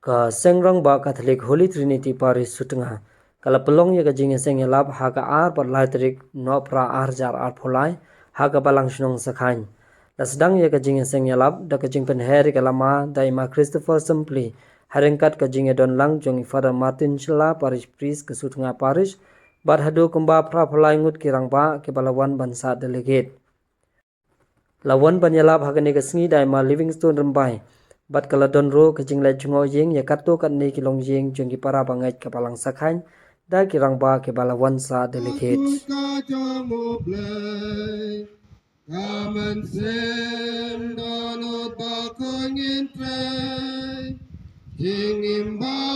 Ka sengrang ba Catholic Holy Trinity Parish Sutengah. Kala pelong ya kajing seng lap haga ar per laitrik no pra ar jar ar pholai haga balang sunong sakhain. Da sedang ya kajing seng lap da kajing pen heri kalama da ima Christopher Simply haringkat kajing don lang jong Father Martin Shela Parish Priest ke Sutengah Parish bat hadu kumba pra pholai ngut kirang ba ke balawan bansa delegate. Lawan banyalap haga ni kesengi da ima Livingstone rembai. Bat kala don ro kajing lai jungo yeng ya kato kat ni kilong yeng jong ki para bangai ke balang sakhain da kirang ba ke balawan sa delegate. Come and send Donald Bakong in play, King Imba.